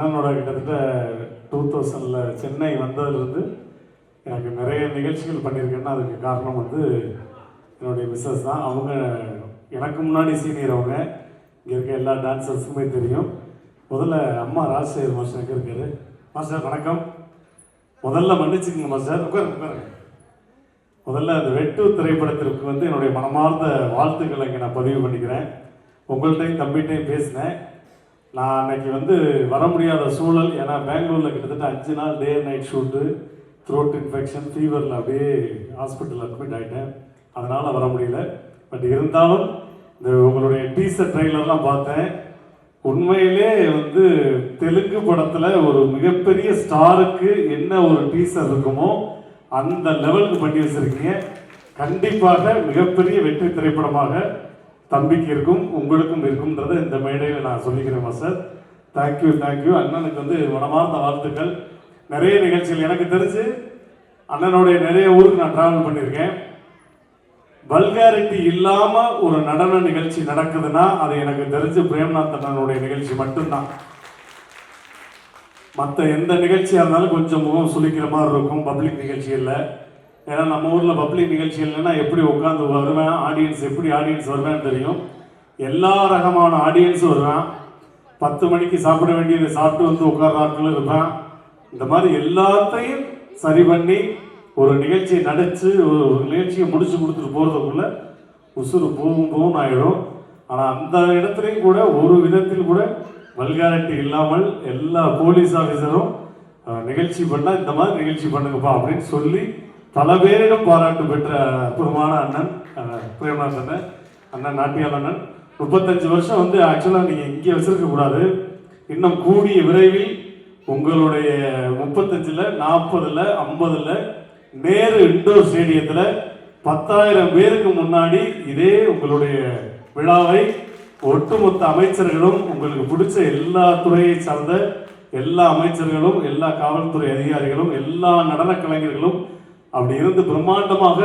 அண்ணனோட கிட்டத்தட்ட 2000 சென்னை வந்ததுலேருந்து எனக்கு நிறைய நிகழ்ச்சிகள் பண்ணியிருக்கேன்னா அதுக்கு காரணம் வந்து என்னுடைய மிஸ்ஸஸ் தான். அவங்க எனக்கு முன்னாடி சீனியர். அவங்க இங்கே இருக்க எல்லா டான்ஸர்ஸுக்குமே தெரியும். முதல்ல அம்மா ராஜசேகர் மாஸ்டர் எங்கே இருக்காரு? மாஸ்டர் வணக்கம். முதல்ல மன்னிச்சுக்கோங்க மாஸ்டர், உட்காருங்க. முதல்ல அந்த வெட்டு திரைப்படத்திற்கு வந்து என்னுடைய மனமார்ந்த வாழ்த்துக்களை இங்கே நான் பதிவு பண்ணிக்கிறேன். உங்கள்கிட்டையும் தம்பிகிட்டையும் பேசினேன். நான் அன்னைக்கு வந்து வர முடியாத சூழல், ஏன்னா பெங்களூரில் கிட்டத்தட்ட 5 நாள் day night shoot, throat infection, ஃபீவரில் அப்படியே ஹாஸ்பிட்டலில் அட்மிட் ஆகிட்டேன். அதனால் வர முடியல. பட் இருந்தாலும் இந்த உங்களுடைய டீசர் ட்ரெய்லர்லாம் பார்த்தேன். உண்மையிலே வந்து தெலுங்கு படத்தில் ஒரு மிகப்பெரிய ஸ்டாருக்கு என்ன ஒரு டீசர் இருக்குமோ அந்த லெவலுக்கு பண்ணி வச்சிருக்கீங்க. கண்டிப்பாக மிகப்பெரிய வெற்றி திரைப்படமாக தம்பிக்கு இருக்கும், உங்களுக்கும் இருக்கும்ன்றதை இந்த மேடையில் நான் சொல்லிக்கிறேன் மாஸ்டர். தேங்க்யூ. அண்ணனுக்கு வந்து மனமார்ந்த வாழ்த்துக்கள். நிறைய நிகழ்ச்சிகள் எனக்கு தெரிஞ்சு அண்ணனுடைய நிறைய ஊருக்கு நான் டிராவல் பண்ணியிருக்கேன். வல்காரிட்டி இல்லாமல் ஒரு நடன நிகழ்ச்சி நடக்குதுன்னா அது எனக்கு தெரிஞ்சு பிரேம்நாத் அண்ணனுடைய நிகழ்ச்சி மட்டும்தான். மற்ற எந்த நிகழ்ச்சியாக இருந்தாலும் கொஞ்சம் முகம் சுளிக்கிற மாதிரி இருக்கும் பப்ளிக் நிகழ்ச்சிகளில். ஏன்னா நம்ம ஊரில் பப்ளிக் நிகழ்ச்சிகள்னா எப்படி உட்காந்து வருவேன், ஆடியன்ஸ் எப்படி ஆடியன்ஸ் வருவேன்னு தெரியும். எல்லா ரகமான ஆடியன்ஸும் வருவேன். 10 மணிக்கு சாப்பிட வேண்டியதை சாப்பிட்டு வந்து உட்கார்றாக்களும் இருப்பேன். இந்த மாதிரி எல்லாத்தையும் சரி பண்ணி ஒரு நிகழ்ச்சியை நடித்து ஒரு நிகழ்ச்சியை முடிச்சு கொடுத்துட்டு போகிறதுக்குள்ள உசுறு போகும் ஆகிடும். ஆனால் அந்த இடத்துலையும் கூட ஒரு விதத்தில் கூட வல்காரிட்டி இல்லாமல் எல்லா போலீஸ் ஆஃபீஸரும் நிகழ்ச்சி பண்ணால் இந்த மாதிரி நிகழ்ச்சி பண்ணுங்கப்பா அப்படின்னு சொல்லி பல பேரிடம் பாராட்டு பெற்ற அற்புதமான அண்ணன் பிரேம்நாத் அண்ணன், அண்ணன் நாட்டியால் அண்ணன். 35 வருஷம் வந்து ஆக்சுவலாக நீங்கள் இங்கே வச்சிருக்கக்கூடாது. இன்னும் கூடிய விரைவில் உங்களுடைய 35, 40, 50 நேரு இண்டோர் ஸ்டேடியத்தில் 10,000 பேருக்கு முன்னாடி இதே உங்களுடைய விழாவை ஒட்டுமொத்த அமைச்சர்களும், உங்களுக்கு பிடிச்ச எல்லா துறையை சார்ந்த எல்லா அமைச்சர்களும், எல்லா காவல்துறை அதிகாரிகளும், எல்லா நடன கலைஞர்களும் அப்படி இருந்து பிரம்மாண்டமாக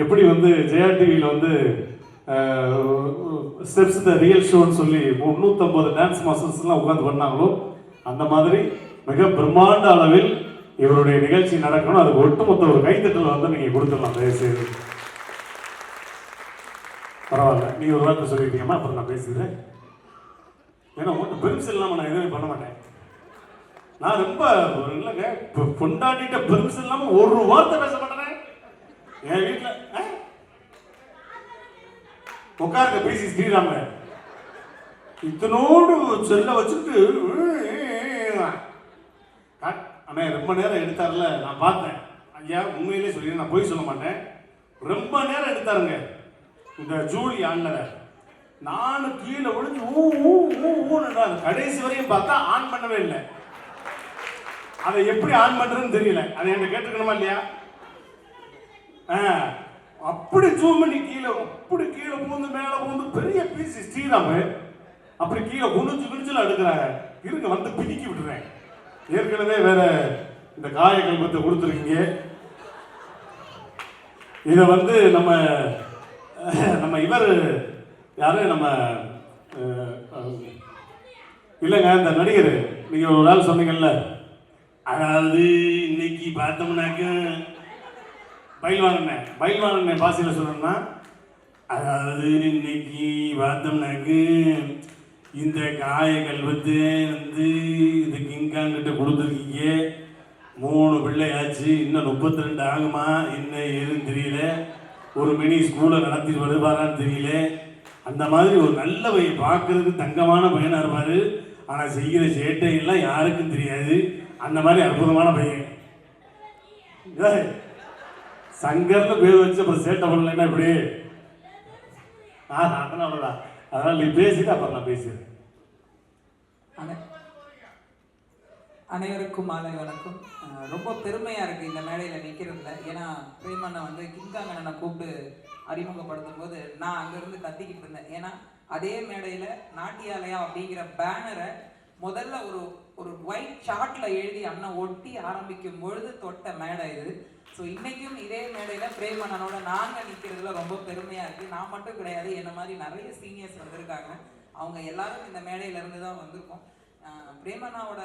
எப்படி வந்து ஜெயா டிவியில் வந்து ஸ்டெப்ஸ் த ரியல் ஷோன்னு சொல்லி 350 டான்ஸ் மாஸ்டர்ஸ்லாம் உட்காந்து பண்ணாங்களோ அந்த மாதிரி மிக பிரம்மாண்ட அளவில் இவருடைய நிகழ்ச்சி நடக்கணும். அதுக்கு ஒட்டுமொத்த ஒரு கைத்தட்டல் வந்து நீங்கள் கொடுத்துடலாம் தயவுசெய்து. பரவாயில்ல, நீங்கள் ஒரு வார்த்தை சொல்லிட்டீங்கம்மா, அப்புறம் நான் பேசுகிறேன். ஏன்னா ஒன்றும் பெருமிஷன் இல்லாமல் நான் எதுவுமே பண்ண மாட்டேன். நான் ரொம்ப இல்லைங்க, இப்போ கொண்டாடிட்ட பெருமிஷன் இல்லாமல் ஒரு வார்த்தை பேச மாட்டேன். என் வீட்டில் உட்காருங்க பிசி ஸ்ரீராம இத்தனோடு செல்ல வச்சுட்டு அண்ணே ரொம்ப நேரம் எடுத்தார்ல, நான் பார்த்தேன். ஐயா உண்மையிலே சொல்லி நான் போய் சொல்ல மாட்டேன், ரொம்ப நேரம் எடுத்தாருங்க இந்த ஜூலி ஆன்ல. நானும் கீழே விழுந்து ஊன்னு கடைசி வரையும் பார்த்தா ஆன் பண்ணவே இல்லை. அதை எப்படி ஆன் பண்றதுன்னு தெரியல. அதை என்கிட்ட கேட்டுக்கணுமா இல்லையா? அப்படி ஜூம் பண்ணி அப்படி கீழே பூந்து மேலே பூந்து பெரிய பீஸ் ஸ்ரீராமு அப்படி கீழே குனிச்சுல எடுக்கிறாங்க. இருங்க வந்து பிடிக்கி விட்டுறேன். ஏற்கனவே வேற இந்த காய கல்பத்தை கொடுத்துருக்கீங்க. இதை வந்து நம்ம இவர் யாரு, நம்ம இல்லைங்க இந்த நடிகர், நீங்க ஒரு நாள் சொன்னீங்கல்ல, அதாவது இன்னைக்கு பார்த்தோம்னாக்க பயில்வானண்ணே பாசியில் சொல்லணும்னா, அதாவது இன்னைக்கு பார்த்தோம்னாக்க இந்த காய கல்வத்தை வந்து இந்த கிங்காங்கிட்ட கொடுத்துருக்கீங்க. 3 பிள்ளையாச்சு, இன்னும் 32 ஆகுமா, என்ன ஏதுன்னு தெரியல. ஒரு மினி ஸ்கூலை நடத்திட்டு வருவாரான்னு தெரியல. அந்த மாதிரி ஒரு நல்ல பையன், பார்க்கறதுக்கு தங்கமான பையனாக இருப்பார். ஆனால் செய்கிற சேட்டையெல்லாம் யாருக்கும் தெரியாது. அந்த மாதிரி அற்புதமான பையன். சங்கர்னு பேர் வச்சு அப்புறம் சேட்டை பண்ணலன்னா இப்படி அதனாலதான். அதனால நீ பேசிட்டு அப்புறம் நான் பேசுறேன். அனைவருக்கும் மாலை வணக்கம். ரொம்ப பெருமையா இருக்கு இந்த மேடையில நிக்கிறதுல. ஏன்னா பிரேமண்ணா வந்து கிங்காங்கண்ணனை கூப்பிட்டு அறிமுகப்படுத்தும் போது நான் அங்கிருந்து கத்திக்கிட்டு இருந்தேன். ஏன்னா அதே மேடையில நாட்டியாலயா அப்படிங்கிற பேனரை முதல்ல ஒரு ஒயிட் சார்ட்ல எழுதி அண்ணன் ஒட்டி ஆரம்பிக்கும் பொழுது தொட்ட மேடை இது. ஸோ இன்னைக்கும் இதே மேடையில பிரேமண்ணனோட நாங்கள் நிற்கிறதுல ரொம்ப பெருமையா இருக்கு. நான் மட்டும் கிடையாது, என்ன மாதிரி நிறைய சீனியர்ஸ் வந்திருக்காங்க. அவங்க எல்லாரும் இந்த மேடையில இருந்து தான் வந்திருக்கோம். பிரேமண்ணாவோட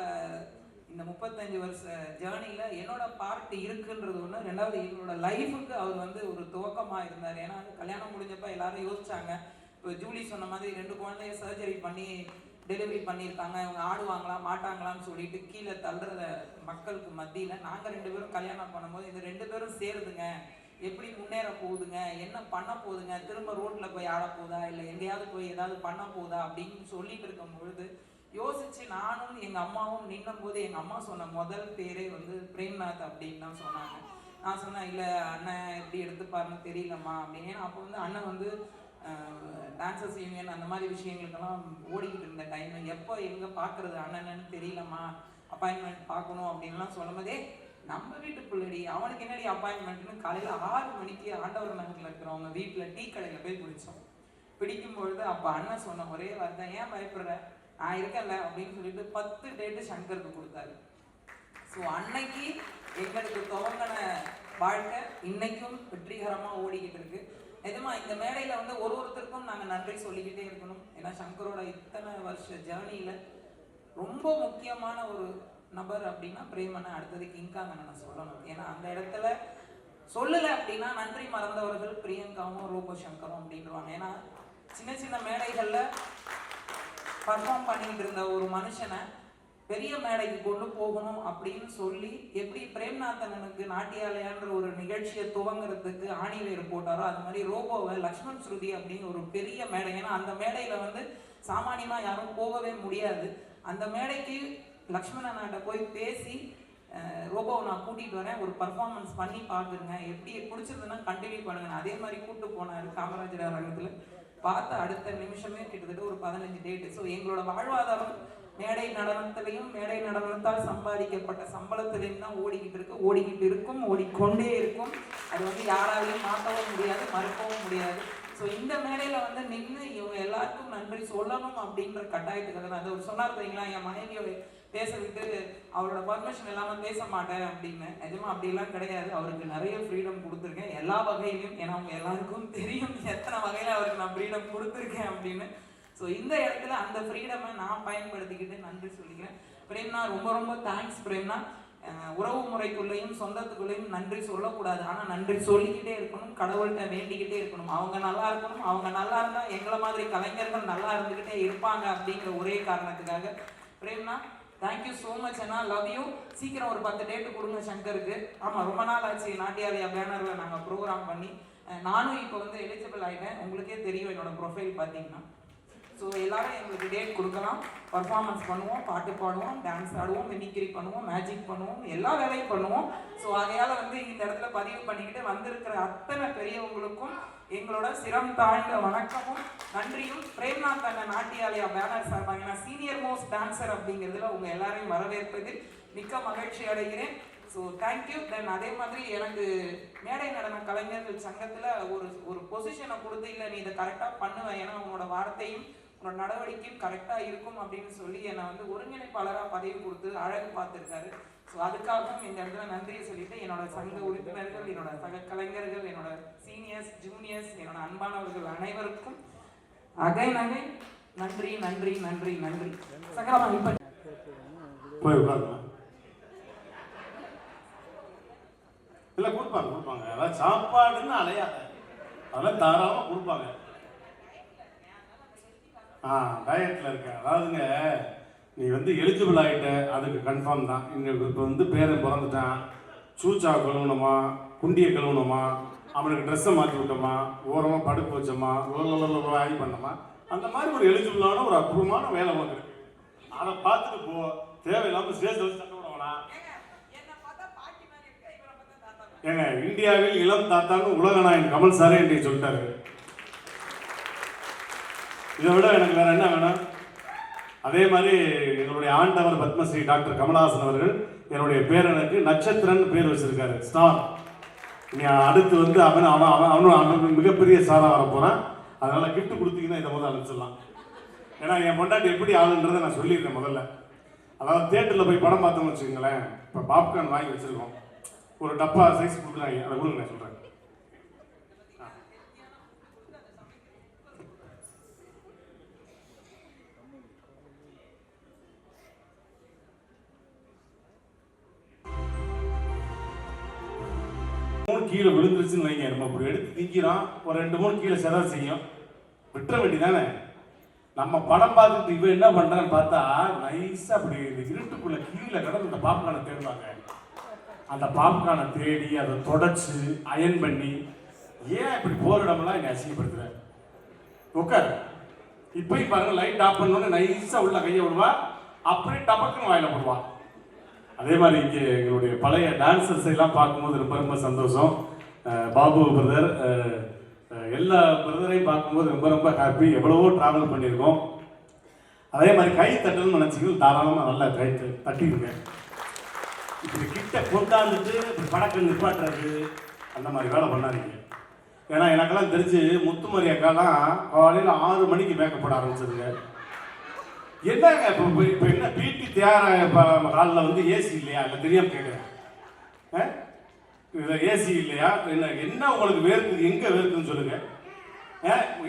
இந்த 35 வருஷ ஜேர்னியில் என்னோட பார்ட் இருக்குன்றது ஒன்று. ரெண்டாவது எங்களோட லைஃபுக்கு அவர் வந்து ஒரு துவக்கமாக இருந்தார். ஏன்னா கல்யாணம் முடிஞ்சப்போ எல்லாரும் யோசிச்சாங்க, இப்போ ஜூலி சொன்ன மாதிரி 2 குழந்தைய சர்ஜரி பண்ணி டெலிவரி பண்ணியிருக்காங்க, இவங்க ஆடுவாங்களா மாட்டாங்களான்னு சொல்லிட்டு கீழே தள்ளுற மக்களுக்கு மத்தியில் நாங்கள் 2 பேரும் கல்யாணம் பண்ணும்போது இந்த 2 பேரும் சேருதுங்க, எப்படி முன்னேற போகுதுங்க, என்ன பண்ண போகுதுங்க, திரும்ப ரோட்டில் போய் ஆட போதா இல்லை எங்கேயாவது போய் ஏதாவது பண்ண போதா அப்படின்னு சொல்லிட்டு இருக்கும் பொழுது யோசிச்சு நானும் எங்கள் அம்மாவும் நின்னும் போது எங்கள் அம்மா சொன்ன முதல் பேரே வந்து பிரேம்நாத் அப்படின்னு தான் சொன்னாங்க. நான் சொன்னேன், இல்லை அண்ணன் எப்படி எடுத்துப்பாருன்னு தெரியலம்மா அப்படின்னு. அப்போ வந்து அண்ணன் வந்து டான்சர்ஸ் யூனியன் அந்த மாதிரி விஷயங்களுக்கெல்லாம் ஓடிக்கிட்டு இருந்த டைம், எப்போ எங்கே பார்க்குறது அண்ணன்னு தெரியலம்மா, அப்பாயின்மெண்ட் பார்க்கணும் அப்படின்லாம் சொல்லும் போதே நம்ம வீட்டு பிள்ளைடி அவனுக்கு என்னடி அப்பாயின்மெண்ட்னு காலையில் 6 மணிக்கு ஆண்டவர் நகரில் இருக்கிறவங்க வீட்டில் டீ கடையில் போய் பிடிச்சோம். பிடிக்கும் பொழுது அப்போ அண்ணன் சொன்ன ஒரே வார்த்தை, ஏன் பயப்படுற, நான் இருக்கல அப்படின்னு சொல்லிட்டு 10 டேட்டு சங்கருக்கு கொடுத்தாரு. ஸோ அன்னைக்கு எங்களுக்கு துவங்கின வாழ்க்கை இன்னைக்கும் வெற்றிகரமாக ஓடிக்கிட்டு இருக்கு. நிஜமா இந்த மேடையில் வந்து ஒருத்தருக்கும் நாங்கள் நன்றி சொல்லிக்கிட்டே இருக்கணும். ஏன்னா சங்கரோட இத்தனை வருஷ ஜேர்னியில் ரொம்ப முக்கியமான ஒரு நபர் அப்படின்னா பிரேமண்ணா, அடுத்தது கிங்காங்கன்னு சொல்லணும். ஏன்னா அந்த இடத்துல சொல்லலை அப்படின்னா நன்றி மறந்தவர்கள் பிரியங்காவும் ரோபோ சங்கரும் அப்படின்வாங்க. ஏன்னா சின்ன சின்ன மேடைகளில் பர்ஃபார்ம் பண்ணிட்டு இருந்த ஒரு மனுஷனை பெரிய மேடைக்கு கொண்டு போகணும் அப்படின்னு சொல்லி எப்படி பிரேம்நாதனுக்கு நாட்டியாலயான்ற ஒரு நிகழ்ச்சியை துவங்குறதுக்கு ஆணிவேர் போட்டாரோ, அது மாதிரி ரோபோவை லக்ஷ்மண் ஸ்ருதி அப்படின்னு ஒரு பெரிய மேடை. ஏன்னா அந்த மேடையில் வந்து சாமானியமாக யாரும் போகவே முடியாது. அந்த மேடைக்கு லக்ஷ்மணனாட்ட போய் பேசி ரோபோவை நான் கூட்டிகிட்டு வரேன், ஒரு பர்ஃபார்மன்ஸ் பண்ணி பார்க்குறேங்க, எப்படி பிடிச்சிருந்ததுன்னா கண்டினியூ பண்ணுங்க. அதே மாதிரி கூப்பிட்டு போனார் காமராஜர் அரங்கத்தில். பார்த்த அடுத்த நிமிஷமே கிட்டத்தட்ட ஒரு 15 டேட்டு. ஸோ எங்களோட வாழ்வாதாரம் மேடை நடனத்திலையும் மேடை நடனத்தால் சம்பாதிக்கப்பட்ட சம்பளத்திலையும் தான் ஓடிக்கிட்டு இருக்கும், ஓடிக்கொண்டே இருக்கும். அது வந்து யாராலையும் மாற்றவும் முடியாது, மறுக்கவும் முடியாது. ஸோ இந்த மேடையில் வந்து நின்று இவங்க எல்லாருக்கும் நன்றி சொல்லணும் அப்படின்ற கட்டாயத்துக்காக தான். அது ஒரு சொன்னார் தெரியுங்களா, என் மனைவியோட பேச விட்டு அவரோட பர்மிஷன் இல்லாமல் பேச மாட்டேன் அப்படின்னு. நிஜமா அப்படிலாம் கிடையாது. அவருக்கு நிறைய ஃப்ரீடம் கொடுத்துருக்கேன் எல்லா வகையிலையும். ஏன்னா அவங்க எல்லாருக்கும் தெரியும் எத்தனை வகையில் அவருக்கு நான் ஃப்ரீடம் கொடுத்துருக்கேன் அப்படின்னு. ஸோ இந்த இடத்துல அந்த ஃப்ரீடமை நான் பயன்படுத்திக்கிட்டு நன்றி சொல்லிக்கிறேன். பிரேம்னா ரொம்ப ரொம்ப தேங்க்ஸ் பிரேம்னா. உறவு முறைக்குள்ளேயும் சொந்தத்துக்குள்ளேயும் நன்றி சொல்லக்கூடாது, ஆனால் நன்றி சொல்லிக்கிட்டே இருக்கணும், கடவுள்கிட்ட வேண்டிக்கிட்டே இருக்கணும். அவங்க நல்லா இருக்கணும், அவங்க நல்லா இருந்தால் எங்களை மாதிரி கலைஞர்கள் நல்லா இருந்துக்கிட்டே இருப்பாங்க அப்படிங்கிற ஒரே காரணத்துக்காக. பிரேம்னா தேங்க்யூ ஸோ மச் அண்ணா, லவ் யூ. சீக்கிரம் ஒரு 10 டேட்டு கொடுங்க சங்கருக்கு. ஆமாம், ரொம்ப நாள் ஆச்சு நாட்டியாலயா பேனரில் நாங்கள் ப்ரோக்ராம் பண்ணி. நானும் இப்போ வந்து எலிஜிபிள் ஆகிட்டேன், உங்களுக்கே தெரியும் என்னோட ப்ரொஃபைல் பார்த்தீங்கன்னா. ஸோ எல்லாரும் எங்களுக்கு டேட் கொடுக்கலாம், பர்ஃபார்மன்ஸ் பண்ணுவோம், பாட்டு பாடுவோம், டான்ஸ் ஆடுவோம், மிமிக்ரி பண்ணுவோம், மேஜிக் பண்ணுவோம், எல்லா வேலையும் பண்ணுவோம். ஸோ அதையால் வந்து இந்த இடத்துல பதிவு பண்ணிக்கிட்டு வந்திருக்கிற அத்தனை பெரியவங்களுக்கும் எங்களோட சிரம் தாழ்ந்த வணக்கமும் நன்றியும். பிரேம்நாத் அண்ணன் நாட்டியாலயா பேனர் சார்பாக நான் சீனியர் மோஸ்ட் டான்சர் அப்படிங்கிறதுல உங்கள் எல்லாரையும் வரவேற்பதில் மிக்க மகிழ்ச்சி அடைகிறேன். So thank you. தென் அதே மாதிரி எனக்கு மேடை நடன கலைஞர்கள் சங்கத்தில் ஒரு பொசிஷனை கொடுத்து, இல்லை நீ இதை கரெக்டாக பண்ணுவேன், ஏன்னா உன்னோட வார்த்தையும் உன்னோட நடவடிக்கையும் கரெக்டாக இருக்கும் அப்படின்னு சொல்லி என்னை வந்து ஒருங்கிணைப்பாளராக பதவி கொடுத்து அழகு பார்த்துருக்காரு. ஸோ அதுக்காகவும் இந்த இடத்துல நன்றியை சொல்லிட்டு என்னோட சங்க உறுப்பினர்கள், என்னோட சக கலைஞர்கள், என்னோட சீனியர்ஸ், ஜூனியர்ஸ், என்னோட அன்பானவர்கள் அனைவருக்கும் அகைன் நன்றி நன்றி நன்றி நன்றி. சங்கரமா இப்போ போய் உட்காருங்க. இல்லை கொடுப்பாங்க. அதாவது சாப்பாடுன்னு அலையாத, அதெல்லாம் தாராளமாக கொடுப்பாங்க. டயட்டில் இருக்க. அதாவதுங்க, நீ வந்து எலிஜிபிள் ஆகிட்ட, அதுக்கு கன்ஃபார்ம் தான். இங்கே இப்போ வந்து பேரன் பிறந்துட்டான், சூச்சா கழுவணுமா, குண்டியை கழுவணுமா, அவனுக்கு ட்ரெஸ்ஸை மாற்றி விட்டோமா, ஓரமாக படுப்பு வச்சோமா, ஆகி பண்ணோமா, அந்த மாதிரி ஒரு எலிஜிபிளான ஒரு அற்புதமான வேலை உனக்கு இருக்கு. அதை பார்த்துட்டு போ. தேவையில்லாமல் ஸ்டேஜ் வச்சு சண்டை விடவனா? ஏங்க, இந்தியாவில் இளம் தாத்தான்னு உலகநாயகன் கமல் சாரே என்று சொல்லிட்டாரு. இதை விட எனக்கு வேற என்ன வேணும்? அதே மாதிரி எங்களுடைய ஆண்டவர் பத்மஸ்ரீ டாக்டர் கமலஹாசன் அவர்கள் என்னுடைய பேரனுக்கு நட்சத்திரன் பேர் வச்சிருக்காரு, ஸ்டார். நீ அடுத்து வந்து அவனும் மிகப்பெரிய ஸ்டாராக வர போறான். அதனால கிஃப்ட் கொடுத்தீங்கன்னா இதை முதல்ல அனுப்பிச்சிடலாம். ஏன்னா என் பொண்டாட்டி எப்படி ஆளுன்றதை நான் சொல்லியிருக்கேன் முதல்ல. அதாவது தியேட்டரில் போய் படம் பார்த்தோம்னு வச்சுக்கோங்களேன், இப்போ பாப்கார்ன் வாங்கி வச்சிருக்கோம், ஒரு டப்பா சைஸ் கொடுக்குறாங்க, அதை கொடுங்க நான் சொல்கிறேன். கீழே விழுந்துருச்சுன்னு வைங்க, நம்ம இப்படி எடுத்து திங்கிறோம், ஒரு 2-3 கீழே செதற செய்யும், விட்டுற வேண்டிதானே. நம்ம படம் பார்த்துட்டு இவன் என்ன பண்றான்னு பார்த்தா நைஸா அப்படி இந்த இருட்டுக்குள்ள கீழே கடந்து இந்த பாப்கார்னை தேடுவாங்க. அந்த பாப்கார்னை தேடி அதை தொடச்சு அயன் பண்ணி, ஏன் இப்படி போற இடமெல்லாம் என்னை அசிங்கப்படுத்துற, உட்கார். இப்பயும் பாருங்க, லைட் ஆஃப் பண்ணோன்னு நைஸா உள்ள கையை விடுவா, அப்படியே டபக்குன்னு வாயில போடுவா. அதே மாதிரி இங்கே எங்களுடைய பழைய டான்சர்ஸ் எல்லாம் பார்க்கும்போது ரொம்ப ரொம்ப சந்தோஷம். பாபு பிரதர், எல்லா பிரதரையும் பார்க்கும்போது ரொம்ப ரொம்ப ஹாப்பி. எவ்வளவோ ட்ராவல் பண்ணியிருக்கோம். அதே மாதிரி கை தட்டணும்னு நினச்சிக்கணும், தாராளமாக நல்லா கை தட்டிடுங்க. இப்படி கிட்ட கொண்டாந்துட்டு இப்படி படக்கு நிப்பாட்டுறது அந்த மாதிரி வேலை பண்ணாதீங்க. ஏன்னா எனக்கெல்லாம் தெரிஞ்சு முத்துமாரி அக்காலாம் காலையில் 6 மணிக்கு மேக்கப் போட ஆரம்பிச்சதுங்க. என்னங்க இப்போ என்ன பிடி தியாகராய காலில் வந்து ஏசி இல்லையா, இல்லை தெரியாமல் கேட்குறேன். இதில் ஏசி இல்லையா, என்ன உங்களுக்கு வேர்க்குது, எங்கே வேர்க்குதுன்னு சொல்லுங்க.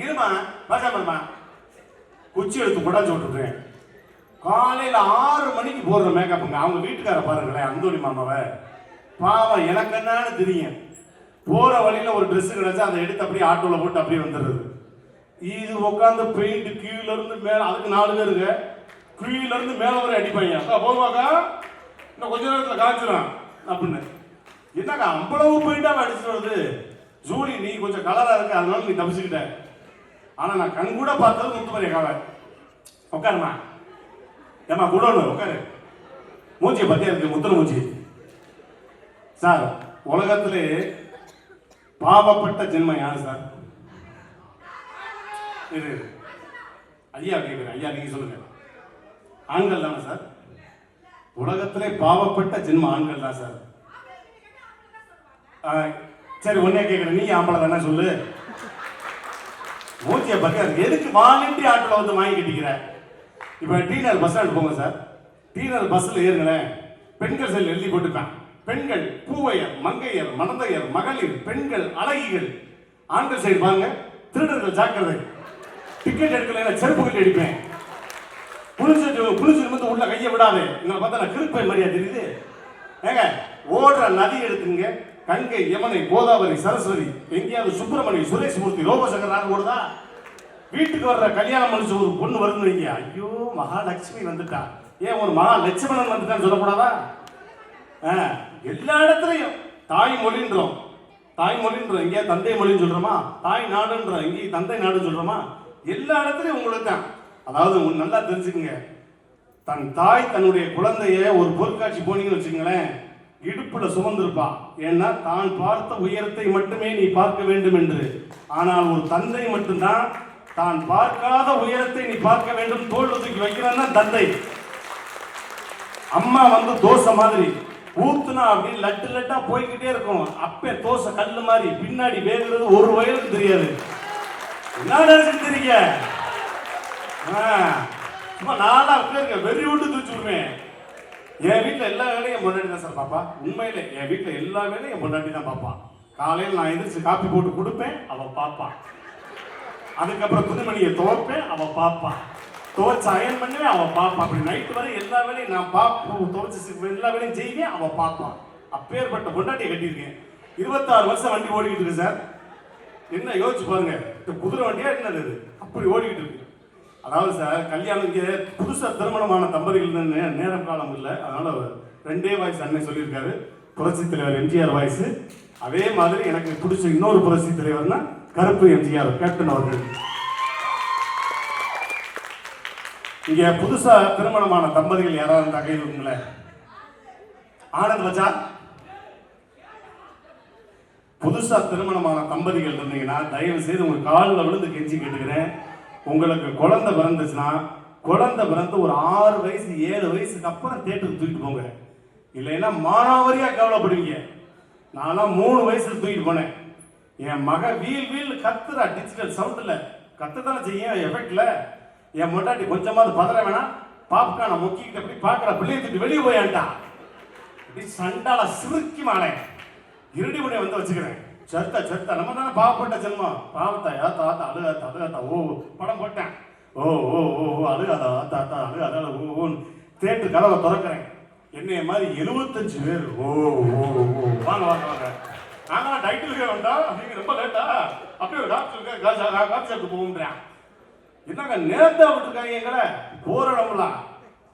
இருமா பாசாமமா குச்சி எடுத்து கொடாச்சு விட்டுருக்கேன். காலையில் 6 மணிக்கு போடுற மேக்கப்புங்க. அவங்க வீட்டுக்கார பாருங்களேன், அந்தோணி மாமாவை பாவம், எனக்கு என்னன்னு தெரியும். போகிற வழியில் ஒரு ட்ரெஸ்ஸு கிடச்சா அதை எடுத்து அப்படியே ஆட்டோவில் போட்டு அப்படியே வந்துடுறது. இது உட்காந்து பெயிண்ட் கீழேருந்து மேலே, அதுக்கு 4 பேருங்க, கீழேருந்து மேலே வரை அடிப்பாங்க. போவாக்கா இன்னும் கொஞ்ச நேரத்தில் காய்ச்சிடும் அப்படின்னு. என்னக்கா அவ்வளவு பெயிண்டாக அடிச்சுட்டு வருது, ஜூலி நீ கொஞ்சம் கலராக இருக்க, அதனால நீ தப்பிச்சுக்கிட்ட. ஆனால் நான் கண் கூட பார்த்தது முத்துமாரி காவை. உட்காருமா, ஏமா குடோன்னு உட்காரு, மூஞ்சியை பற்றியா இருக்கு முத்துன மூஞ்சி. சார், உலகத்திலே பாவப்பட்ட ஜென்மம் யாரு சார்? இது ஐயா கேட்குறேன், ஐயா நீங்க சொல்லுங்க. ஆண்கள் தானே சார்? உலகத்திலே பாவப்பட்ட ஜென்மம் ஆண்கள் தான் சார். சரி ஒன்னே கேட்குறேன், நீ ஆம்பளை தானே சொல்லு. மூச்சியை பற்றி அதுக்கு எதுக்கு வாலண்டி ஆட்டோவில் வந்து வாங்கி கட்டிக்கிற? இப்போ டீனர் பஸ் ஸ்டாண்ட் போங்க சார், டீனர் பஸ்ஸில் ஏறுங்களேன், பெண்கள் செல் எழுதி போட்டுப்பேன். பெண்கள் பூவையர், மங்கையர், மணந்தையர், மகளிர், பெண்கள், அழகிகள். ஆண்கள் சைடு பாருங்க, திருடர்கள் ஜாக்கிரதை, டிக்கெட் எடுக்கல செருப்பு கட்டி அடிப்பேன். புளிச்சு வந்து உள்ள கையை விடாது. எங்களை பார்த்தா நான் கிருப்பை மாதிரியா தெரியுது. ஏங்க ஓடுற நதி எடுத்துங்க, கங்கை, யமுனை, கோதாவரி, சரஸ்வதி, எங்கேயாவது சுப்பிரமணி, சுரேஷ் மூர்த்தி, ரோபசங்கர் ஓடுதா? வீட்டுக்கு வர்ற கல்யாணம் முடிச்சு ஒரு பொண்ணு வருதுன்னு வைங்க, ஐயோ மகாலட்சுமி வந்துட்டா, ஏன் ஒரு மகாலட்சுமணன் வந்துட்டான்னு சொல்லக்கூடாதா? எல்லா இடத்துலையும் தாய்மொழின்றோம், தாய்மொழின்றோம், இங்கே தந்தை மொழின்னு சொல்றோமா, தாய் நாடுன்றோம், இங்கே தந்தை நாடுன்னு சொல்றோமா, எல்லா இடத்துலையும் உங்களுக்கு தான். அதாவது நல்லா தெரிஞ்சுக்குங்க, தன் தாய் தன்னுடைய குழந்தைய ஒரு பொருட்காட்சி போனீங்கன்னு வச்சுக்கங்களேன், இடுப்புல சுமந்திருப்பா. ஏன்னா தான் பார்த்த உயரத்தை மட்டுமே நீ பார்க்க வேண்டும் என்று. ஆனால் ஒரு தந்தை மட்டும்தான் தான் பார்க்காத உயரத்தை நீ பார்க்க வேண்டும், தோல் தூக்கி வைக்கிறான்னா தந்தை. அம்மா வந்து தோசை மாதிரி ஊத்துனா அப்படி லட்டு லட்டா போய்கிட்டே இருக்கும். அப்பே தோசை கல்லு மாதிரி பின்னாடி வேகுறது ஒரு வயலுக்கு தெரியாது. என்ன நினைச்சிட்டு தெரியுங்க? சும்மா நாளா இருக்க வெறி விட்டு தூச்சு விடுவேன். என் வீட்டில் எல்லா வேலையும் பொண்டாட்டி தான் சார் பாப்பா. உண்மையில என் வீட்டில் எல்லா வேலையும் என் பொண்டாட்டி தான் பாப்பா. காலையில் நான் எந்திரிச்சு காப்பி போட்டு கொடுப்பேன், அவ பாப்பா. அதுக்கப்புறம் துணிமணியை துவைப்பேன், அவ பாப்பா. துவைச்சு அயன் பண்ணுவேன், அவ பாப்பா. அப்படி நைட்டு வரை எல்லா வேலையும் நான் பாப்போம், துவைச்சு எல்லா வேலையும் செய்வேன், அவ பாப்பா. அப்பேற்பட்ட பொண்டாட்டியை கட்டியிருக்கேன். 26 வருஷம் வண்டி ஓடிக்கிட்டு இருக்கு சார். என்ன யோசிச்சு பாருங்க, குதிரை வண்டியா என்னது அப்படி ஓடிக்கிட்டு இருக்கு. அதாவது சார், கல்யாணம் இங்கே புதுசாக திருமணமான தம்பதிகள் நேரம் காலம் இல்லை, அதனால 2 வாய்ஸ் அண்ணன் சொல்லியிருக்காரு. புரட்சி தலைவர் எம்ஜிஆர் வாய்ஸ். அதே மாதிரி எனக்கு பிடிச்ச இன்னொரு புரட்சி தலைவர்னா கருப்பு எம்ஜிஆர் கேப்டன் அவர்கள். இங்க புதுசா திருமணமான தம்பதிகள் யாராவது தகவல் இருக்குங்களே? ஆனந்த் வச்சா புதுசா திருமணமான தம்பதிகள் இருந்தீங்கன்னா தயவு செய்து உங்க காலில் விழுந்து கெஞ்சி கேட்டுக்கிறேன். உங்களுக்கு குழந்தை பிறந்துச்சுன்னா, குழந்தை பிறந்து ஒரு 6 வயசு 7 வயசுக்கு அப்புறம் தேட்டருக்கு தூக்கிட்டு போங்க. இல்லைன்னா மானாவரியா கவலைப்படுவீங்க. நான்லாம் 3 வயசுல தூக்கிட்டு போனேன். என் மக வீல் வீல் கத்துறா, டிஜிட்டல் சவுண்ட்ல கத்துதானே செய்யும், எஃபெக்ட்ல. என் மொட்டாட்டி கொஞ்சமாவது பதற வேணாம், பாப்கார்னை முக்கிக்கிட்டு அப்படி பார்க்குற பிள்ளைய தூக்கிட்டு வெளியே போயான்ட்டா. அப்படி சண்டால சிறுக்கி மாலை இருடி முனை வந்து வச்சுக்கிறேன். சர்த்தா சர்த்தா நம்ம தானே பாவப்பட்ட ஜென்மம். பாவத்தா யாத்தா ஆத்தா அழுகாத்தா அழுகாத்தா ஓ படம் போட்டேன். ஓ ஓ ஓ அழுகாதா ஆத்தா ஆத்தா அழுகாதா ஓன்னு தேட்டரு கதவை திறக்கிறேன். என்னைய மாதிரி 75 பேர் ஓ ஓ ஓ வாங்க வாங்க வாங்க நாங்களாம் டைட்டிலுக்கே வேண்டாம் அப்படிங்க ரொம்ப லேட்டா அப்படியே டாக்டருக்கு காசு சாப்பிட்டு போகும்ன்றான். என்னங்க நேர்த்தா விட்டுருக்காங்க எங்களை போராடம்லாம்.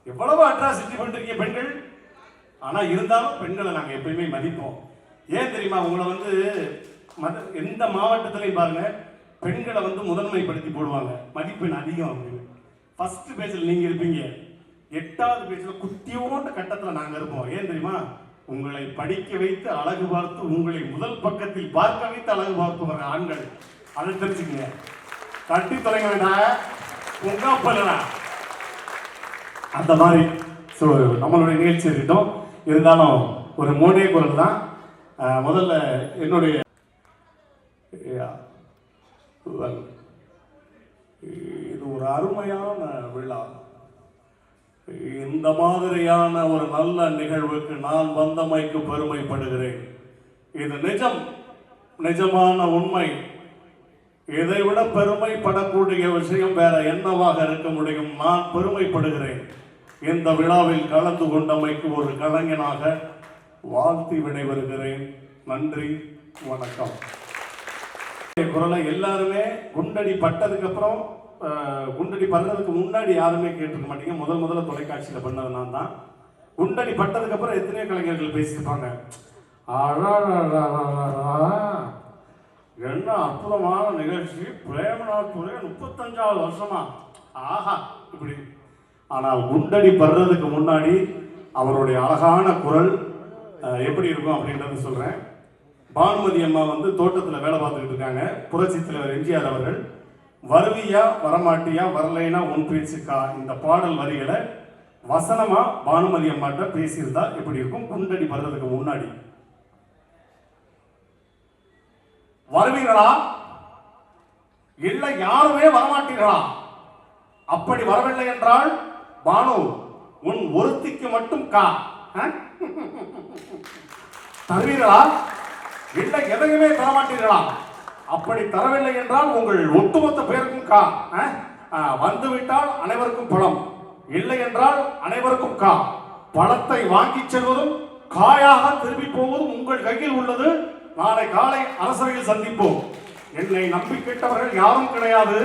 எவ்வளவு அட்ராசிட்டி பண்றீங்க பெண்கள். ஆனா இருந்தாலும் பெண்களை நாங்க எப்பயுமே மதிப்போம். ஏன் தெரியுமா? உங்களை வந்து எந்த மாவட்டத்திலையும் பாருங்க பெண்களை வந்து முதன்மைப்படுத்தி போடுவாங்க, மதிப்பெண் அதிகம் அப்படின்னு. ஃபர்ஸ்ட் பேஜில் நீங்க இருப்பீங்க, 8வது பேஜில் குட்டியோண்ட கட்டத்தில் நாங்க இருப்போம். ஏன் தெரியுமா? உங்களை படிக்க வைத்து அழகு பார்த்து உங்களை முதல் பக்கத்தில் பார்க்க வைத்து அழகு பார்த்து வர ஆண்கள். அதை தெரிஞ்சுக்கங்க. தட்டி தொலைங்க வேண்டாம், உங்க பண்ணா அந்த மாதிரி. ஸோ நம்மளுடைய நிகழ்ச்சி இருக்கட்டும். இருந்தாலும் ஒரு மூணே குரல் தான். முதல்ல என்னுடைய இது ஒரு அருமையான விழா. இந்த மாதிரியான ஒரு நல்ல நிகழ்வுக்கு நான் வந்தமைக்கு பெருமைப்படுகிறேன். இது நிஜமான உண்மை. இதைவிட பெருமைப்படக்கூடிய விஷயம் வேற என்னவாக இருக்க முடியும்? நான் பெருமைப்படுகிறேன். இந்த விழாவில் கலந்து கொண்டமைக்கு ஒரு கலைஞனாக வாழ்த்தி விடைபெறுகிறேன். நன்றி, வணக்கம். குரலை எல்லாருமே குண்டடி பட்டதுக்கு அப்புறம், குண்டடி படுறதுக்கு முன்னாடி யாருமே கேட்டிருக்க மாட்டீங்க. முதல்ல தொலைக்காட்சியில் பண்ணது நான் தான். குண்டடி பட்டதுக்கு அப்புறம் எத்தனையோ கலைஞர்கள் பேசியிருப்பாங்க. என்ன அற்புதமான நிகழ்ச்சி, பிரேமநாத் துறை 35வது வருஷமா, ஆஹா இப்படி. ஆனால் குண்டடி படுறதுக்கு முன்னாடி அவருடைய அழகான குரல் எப்படி இருக்கும் அப்படின்றத சொல்றேன். பானுமதி அம்மா வந்து தோட்டத்தில் வேலை பார்த்துக்கிட்டு இருக்காங்க. புரட்சி தலைவர் எம்ஜிஆர் அவர்கள் வருவியா வரமாட்டியா வரலைனா உன் பேச்சுக்கா இந்த பாடல் வரிகளை வசனமா பானுமதி அம்மாட்ட பேசியிருந்தா எப்படி இருக்கும்? குண்டடி படுறதுக்கு முன்னாடி வருவீங்களா இல்லை யாருமே வரமாட்டீர்களா? அப்படி வரவில்லை என்றால் பானு உன் ஒருத்திக்கு மட்டும் கா தருவீர்களா? இல்லை எதையுமே தரமாட்டீர்களா? அப்படி தரவில்லை என்றால் உங்கள் ஒட்டுமொத்த பேருக்கும் கா. வந்துவிட்டால் அனைவருக்கும் பழம், இல்லை என்றால் அனைவருக்கும் கா. பழத்தை வாங்கி செல்வதும் காயாக திரும்பி போவதும் உங்கள் கையில் உள்ளது. நாளை காலை அரசவையில் சந்திப்போம். என்னை நம்பி கேட்டவர்கள் யாரும் கிடையாது,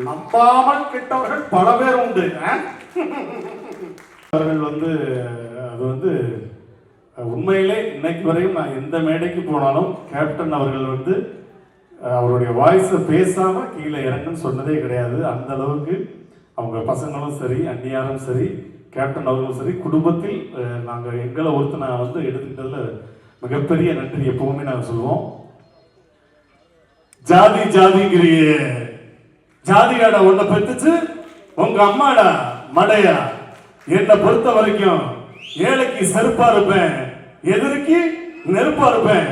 நம்பாமல் கேட்டவர்கள் பல பேர் உண்டு. அவர்கள் வந்து அது வந்து உண்மையிலே இன்னைக்கு வரையும் நான் எந்த மேடைக்கு போனாலும் கேப்டன் அவர்கள் வந்து அவருடைய வாய்ஸை பேசாம கீழே இறங்குன்னு சொன்னதே கிடையாது. அந்த அளவுக்கு அவங்க பசங்களும் சரி, அந்நியாரும் சரி, கேப்டன் அவர்களும் சரி, குடும்பத்தில் நாங்கள் எங்களை ஒருத்தனை வந்து எடுத்துக்கிட்டதுல மிகப்பெரிய நன்றி எப்பவுமே நாங்கள் சொல்லுவோம். ஜாதி ஜாதிங்கிறிய ஜாதியாடா உன்னை பெற்றுச்சு உங்க அம்மாடா மடையா. என்னை பொறுத்த வரைக்கும் ஏழைக்கு செருப்பா இருப்பேன், எதிர்க்கு நெருப்பா இருப்பேன்.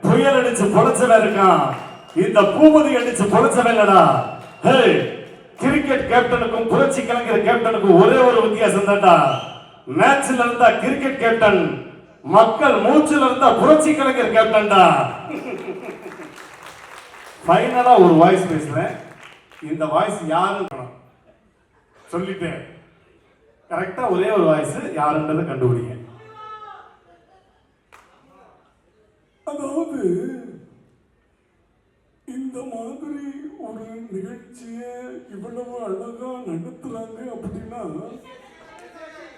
புயல் அடிச்சு பொழைச்சவன் இருக்கான், இந்த பூமதி அடிச்சு பொழைச்சவன்டா. ஹே, கிரிக்கெட் கேப்டனுக்கும் புரட்சி கலைஞர் கேப்டனுக்கும் ஒரே ஒரு வித்தியாசம் தான்டா. மேட்ச்ல இருந்தா கிரிக்கெட் கேப்டன், மக்கள் மூச்சுல இருந்தா புரட்சி கலைஞர் கேப்டன்டா. ஃபைனலா ஒரு வாய்ஸ் பேசுறேன். இந்த வாய்ஸ் யாருன்னு சொல்லிட்டேன். கரெக்டா ஒரே ஒரு வாய்ஸ் யாருன்றதை கண்டுபிடிங்க. அதாவது இந்த மாதிரி ஒரு நிகழ்ச்சியை இவ்வளவு அழகா நடத்துறாங்க அப்படின்னா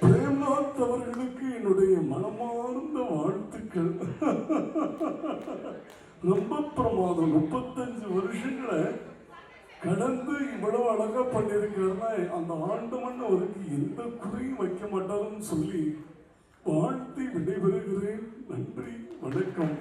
பிரேம்நாத் அவர்களுக்கு என்னுடைய மனமார்ந்த வாழ்த்துக்கள். ரொம்ப பிரமாதம். 35 வருஷங்களை கடந்து இவ்வளவு அழகா பண்ணியிருக்கிறதுனா அந்த ஆண்டவன் அவருக்கு எந்த குறையும் வைக்க மாட்டாருன்னு சொல்லி வாழ்த்தி விடைபெறுகிறேன். நன்றி, வணக்கம்.